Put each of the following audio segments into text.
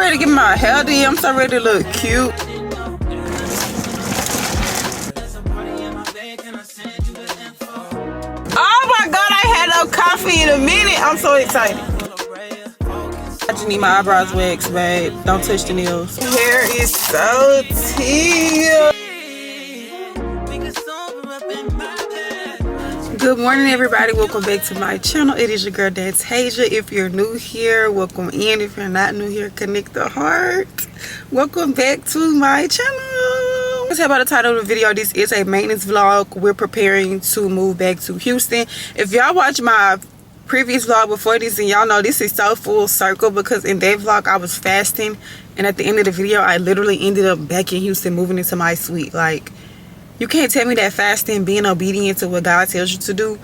ready to get my hair done. I'm so ready to look cute. Oh my god, I had no coffee in a minute. I'm so excited. I just need my eyebrows waxed, babe. Don't touch the nails. Hair is so teal. Good morning, everybody. Welcome back to my channel. It is your girl Dantèsha. If you're new here, welcome in. If you're not new here, connect the heart. Welcome back to my channel. Let's about the title of the video. This is a maintenance vlog. We're preparing to move back to Houston. If y'all watch my previous vlog before this, and y'all know this is so full circle, because in that vlog I was fasting, and at the end of the video I literally ended up back in Houston, moving into my suite. Like, you can't tell me that fasting, being obedient to what God tells you to do,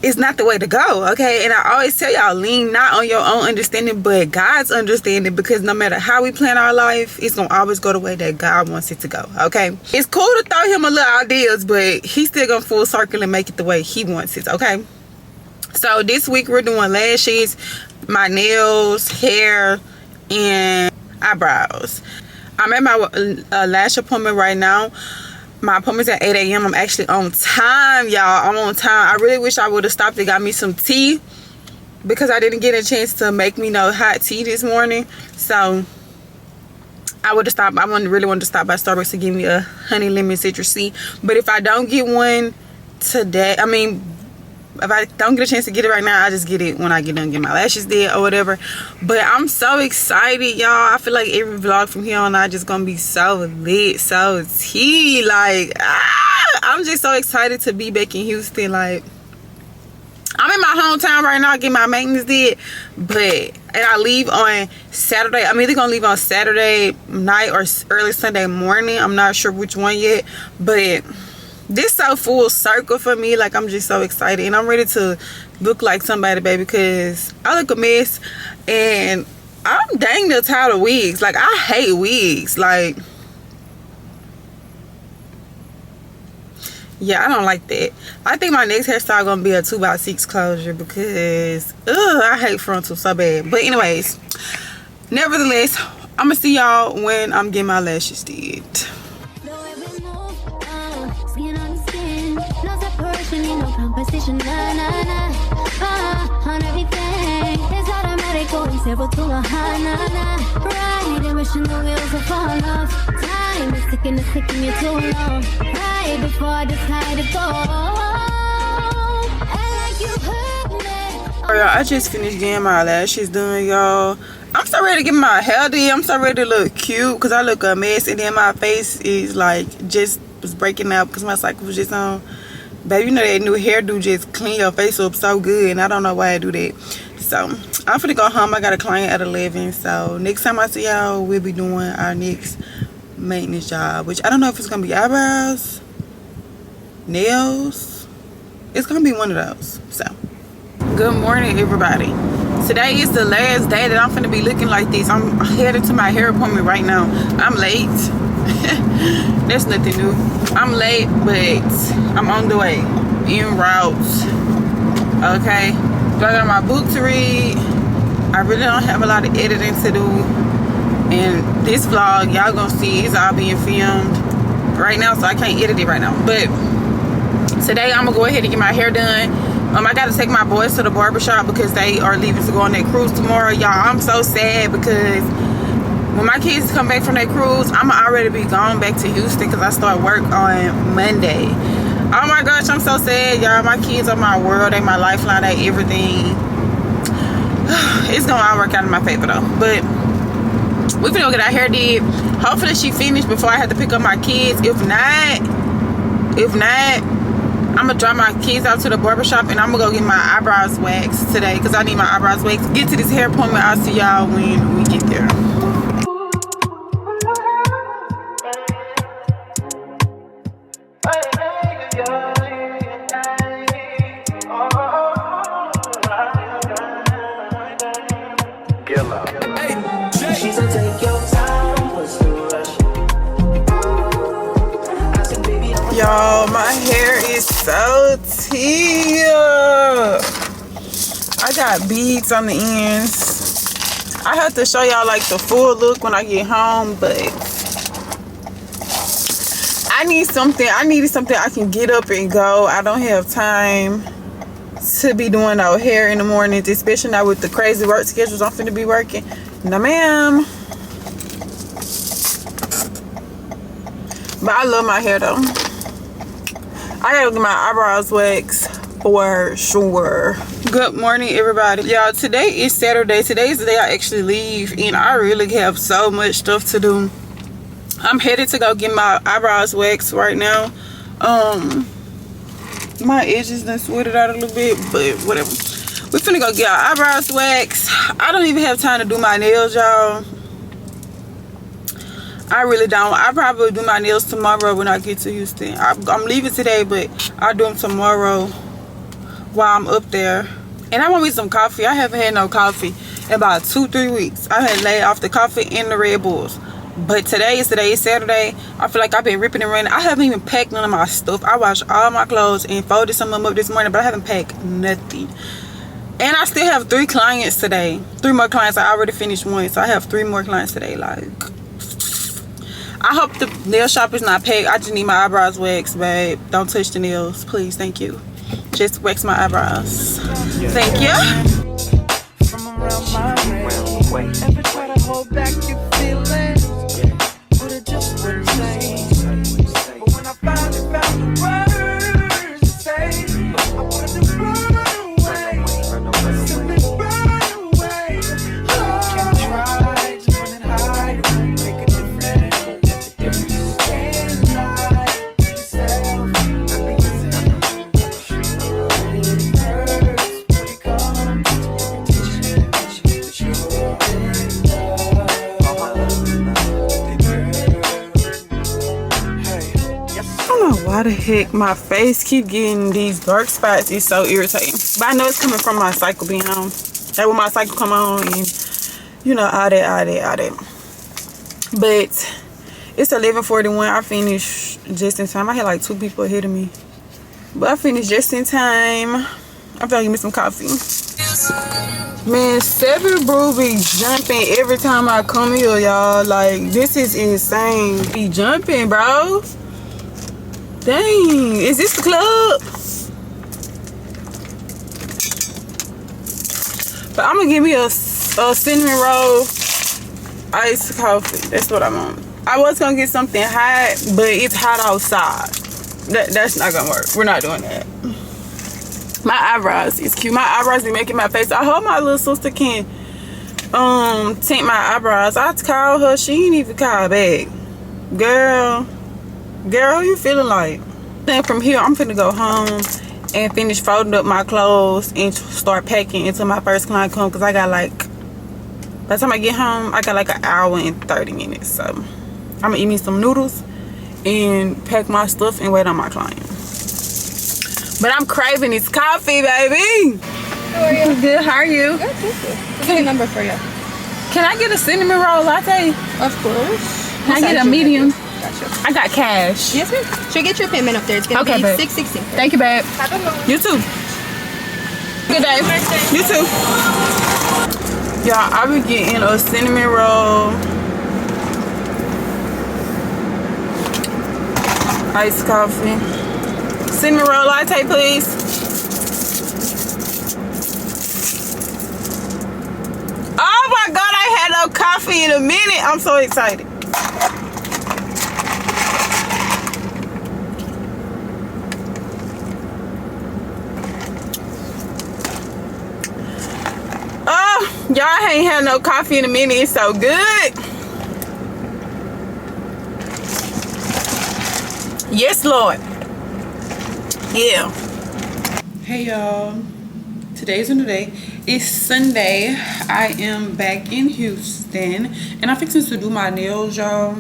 is not the way to go, okay? And I always tell y'all, lean not on your own understanding, but God's understanding, because no matter how we plan our life, it's gonna always go the way that God wants it to go, okay? It's cool to throw him a little ideas, but he's still gonna full circle and make it the way he wants it, okay? So this week we're doing lashes, my nails, hair, and eyebrows. I'm at my lash appointment right now. My appointment's at 8 a.m. I'm actually on time, y'all. I'm on time. I really wish I would have stopped and got me some tea, because I didn't get a chance to make me no hot tea this morning. So I would have stopped. I really wanted to stop by Starbucks to give me a honey lemon citrus tea. But if I don't get one today, if I don't get a chance to get it right now, I just get it when I get done getting my lashes did or whatever. But I'm so excited, y'all. I feel like every vlog from here on out just gonna be so lit, so tea. Like, I'm just so excited to be back in Houston. Like, I'm in my hometown right now getting my maintenance did, and I leave on Saturday. I'm either gonna leave on Saturday night or early Sunday morning. I'm not sure which one yet, but this so full circle for me. Like, I'm just so excited, and I'm ready to look like somebody, baby, because I look a mess, and I'm dang near tired of wigs. Like, I hate wigs. Like, yeah, I don't like that. I think my next hairstyle gonna be a 2x6 closure, because I hate frontal so bad. But anyways, nevertheless, I'm gonna see y'all when I'm getting my lashes did. No competition, nah, nah, nah. On everything, it's automatic, going several to a high, nah, nah. Right, and wishing the wheels will fall off. Time is ticking you too long. Right before I decide to go. And like you heard me. Oh, y'all, I just finished getting my lashes done, y'all. I'm so ready to get my hair done. I'm so ready to look cute, because I look a mess, and then my face is like just was breaking out because my cycle was just on. Baby, you know that new hairdo just clean your face up so good, and I don't know why I do that. So I'm finna go home. I got a client at 11, so next time I see y'all, we'll be doing our next maintenance job, which I don't know if it's gonna be eyebrows, nails. It's gonna be one of those. So good morning, everybody. Today is the last day that I'm finna be looking like this. I'm headed to my hair appointment right now. I'm late. That's nothing new. I'm late, but I'm on the way, en route. Okay, so I got my book to read. I really don't have a lot of editing to do, and this vlog y'all gonna see it's all being filmed right now, so I can't edit it right now. But today I'm gonna go ahead and get my hair done. I gotta take my boys to the barbershop because they are leaving to go on their cruise tomorrow. Y'all, I'm so sad, because when my kids come back from their cruise, I'm already be gone back to Houston, because I start work on Monday. Oh my gosh, I'm so sad, y'all. My kids are my world. They my lifeline. They everything. It's gonna all work out in my favor though. But we finna go get our hair did. Hopefully she finished before I have to pick up my kids. If not, I'm gonna drive my kids out to the barbershop, and I'm gonna go get my eyebrows waxed today, because I need my eyebrows waxed. Get to this hair appointment. I'll see y'all when we get there. Y'all, my hair is so teal. I got beads on the ends. I have to show y'all like the full look when I get home, but I needed something I can get up and go. I don't have time to be doing no hair in the mornings, especially not with the crazy work schedules I'm finna be working. No ma'am. But I love my hair though. I gotta get my eyebrows waxed for sure. Good morning everybody. Y'all, today is Saturday. Today is the day I actually leave and I really have so much stuff to do. I'm headed to go get my eyebrows waxed right now. My edges done sweated out a little bit, but whatever. We finna go get our eyebrows waxed. I don't even have time to do my nails, y'all. I really don't. I'll probably do my nails tomorrow when I get to Houston. I'm leaving today, but I'll do them tomorrow while I'm up there. And I want me some coffee. I haven't had no coffee in about 2-3 weeks. I had laid off the coffee and the Red Bulls. But today is Saturday. I feel like I've been ripping and running. I haven't even packed none of my stuff. I washed all my clothes and folded some of them up this morning, but I haven't packed nothing. And I still have 3 clients today. 3 more clients. I already finished 1, so I have 3 more clients today. Like, I hope the nail shop is not packed. I just need my eyebrows waxed, babe. Don't touch the nails, please. Thank you. Just wax my eyebrows. Thank you. From around my way. Ever try to hold back your feelings? But it just wouldn't say. But when I finally found the words to say, I wanted to run away. Simply run away. I can try to run and hide, make a difference. Can't lie to yourself. It hurts when you come to why the heck my face keep getting these dark spots. It's so irritating, but I know it's coming from my cycle being on. That when my cycle come on, and you know, all that. But it's 11:41. I finished just in time. I had like 2 people ahead of me, but I finished just in time. I'm gonna give me some coffee. Man, 7 Brew be jumping every time I come here, y'all. Like, this is insane. Be jumping, bro. Dang, is this the club? But I'm gonna give me a cinnamon roll iced coffee. That's what I want. I was gonna get something hot, but it's hot outside. That's not gonna work. We're not doing that. My eyebrows is cute. My eyebrows be making my face. I hope my little sister can tint my eyebrows. I called her, she ain't even call back. Girl, who you feeling like? Then from here, I'm finna go home and finish folding up my clothes and start packing until my first client come. Cause I got like, by the time I get home, I got like an hour and 30 minutes. So I'm gonna eat me some noodles and pack my stuff and wait on my client. But I'm craving this coffee, baby. How are you? Good, how are you? Good, thank you. What's a good number for you? Can I get a cinnamon roll latte? Of course. Can I get a medium? Gotcha. I got cash. Yes, ma'am. Should get your payment up there. It's gonna be babe. $6.60. Thank you, babe. Have a good one. You too. Good day. You too. Y'all, I be getting a cinnamon roll, iced coffee, cinnamon roll latte, please. Oh my God, I had no coffee in a minute. I'm so excited. Y'all ain't had no coffee in a minute. It's so good. Yes, Lord. Yeah. Hey, y'all. Today's a new day. It's Sunday. I am back in Houston. And I'm fixing to do my nails, y'all,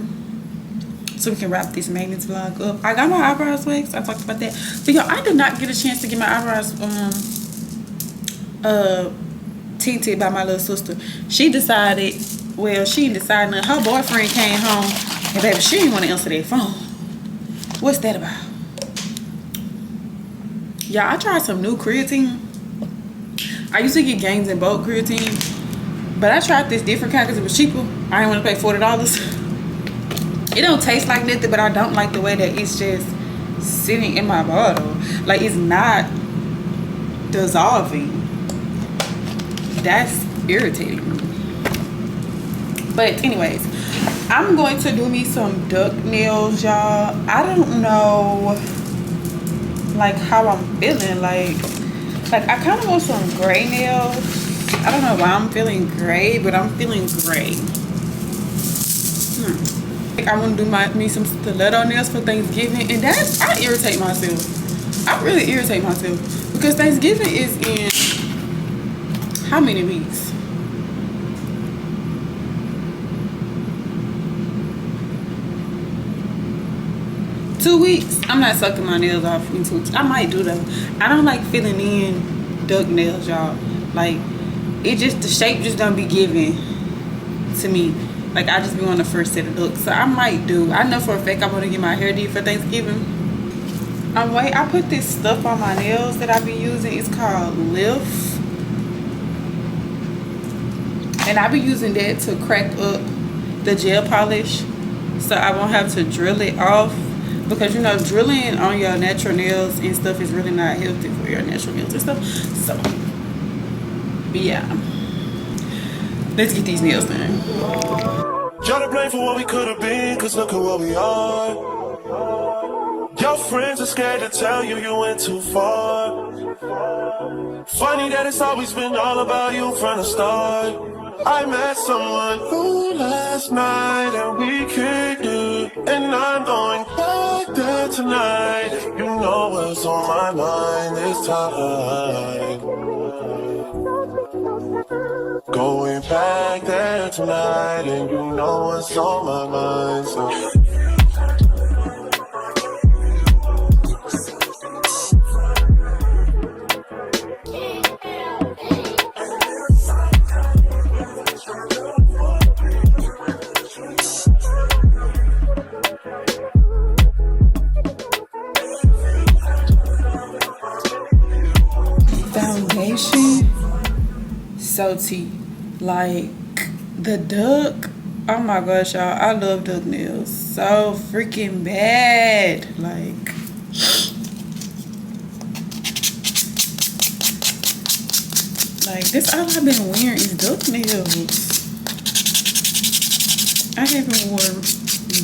so we can wrap this maintenance vlog up. I got my eyebrows waxed. I talked about that. But, y'all, I did not get a chance to get my eyebrows tinted by my little sister. She decided, well, she didn't decide nothing. Her boyfriend came home and baby, she didn't want to answer their phone. What's that about? Y'all, I tried some new creatine. I used to get gains in bulk creatine, But I tried this different kind because it was cheaper. I didn't want to pay $40. It don't taste like nothing, but I don't like the way that it's just sitting in my bottle. Like, it's not dissolving. That's irritating me. But anyways, I'm going to do me some duck nails, y'all. I don't know like how I'm feeling. Like I kind of want some gray nails. I don't know why I'm feeling gray, but I'm feeling gray. I want to do me some stiletto nails for Thanksgiving, and I irritate myself. I really irritate myself because Thanksgiving is in how many weeks? 2 weeks. I'm not sucking my nails off in 2 weeks. I might do though. I don't like filling in duck nails, y'all. Like, it just, the shape just don't be given to me. Like, I just be on the first set of ducks. So I might do. I know for a fact I want to get my hair did for Thanksgiving. Wait, I put this stuff on my nails that I be using. It's called Lift. And I be using that to crack up the gel polish, so I won't have to drill it off. Because, you know, drilling on your natural nails and stuff is really not healthy for your natural nails and stuff. So, but yeah. Let's get these nails done. Y'all to blame for what we could have been, cause look at what we are. Your friends are scared to tell you you went too far. Funny that it's always been all about you from the start. I met someone new last night and we kicked it, and I'm going back there tonight. You know what's on my mind this time. Going back there tonight, and you know what's on my mind. So foundation, so tea. Like, the duck, oh my gosh, y'all, I love duck nails so freaking bad. Like, this all I've been wearing is duck nails. I haven't worn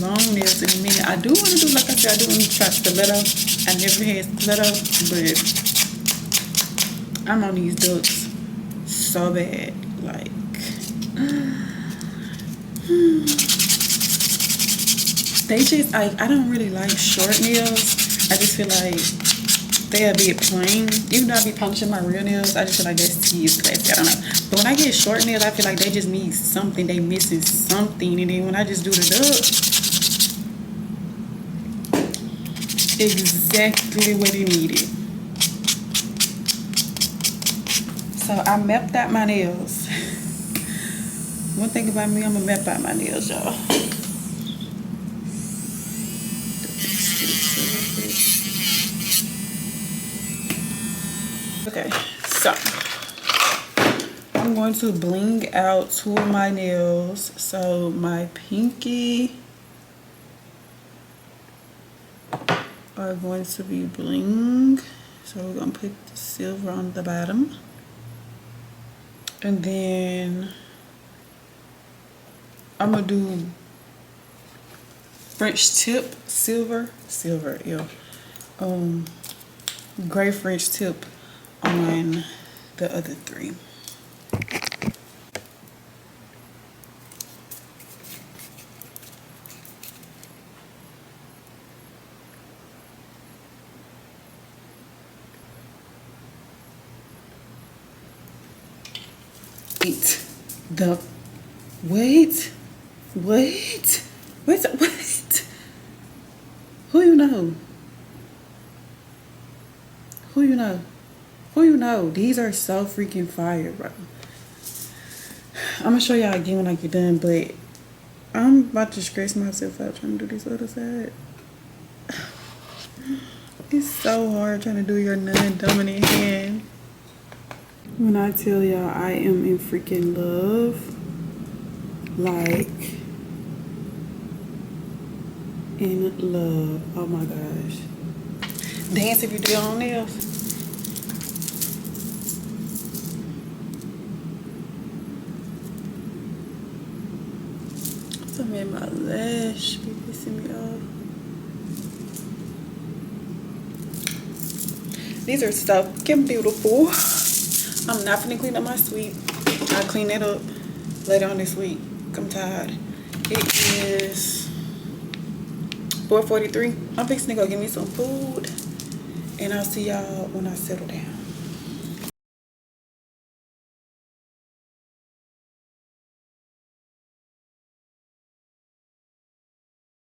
long nails in a minute. I do want to do, like I said, I do want to try stiletto. I never had stiletto, but I'm on these ducks so bad. Like, they just, I don't really like short nails. I just feel like they're a bit plain. Even though I be polishing my real nails, I just feel like that's tea is classy. I don't know. But when I get short nails, I feel like they just need something. They missing something. And then when I just do the duck, exactly what it needed. So I mapped out my nails. One thing about me, I'm gonna map out my nails, y'all. Okay, so I'm going to bling out 2 of my nails. So my pinky are going to be bling. So we're gonna put the silver on the bottom. And then I'm gonna do French tip silver, yeah. Gray French tip on the other 3. Wait. Who you know? These are so freaking fire, bro. I'm gonna show y'all again when I get done, but I'm about to stress myself out trying to do this other side. It's so hard trying to do your non-dominant hand. When I tell y'all I am in freaking love, like in love. Oh my gosh. Dance if you do your own nails. Something in my lash be pissing me off. These are so fucking beautiful. I'm not finna clean up my sweep. I'll clean it up later on this week. I'm tired. It is 4:43. I'm fixing to go get me some food. And I'll see y'all when I settle down.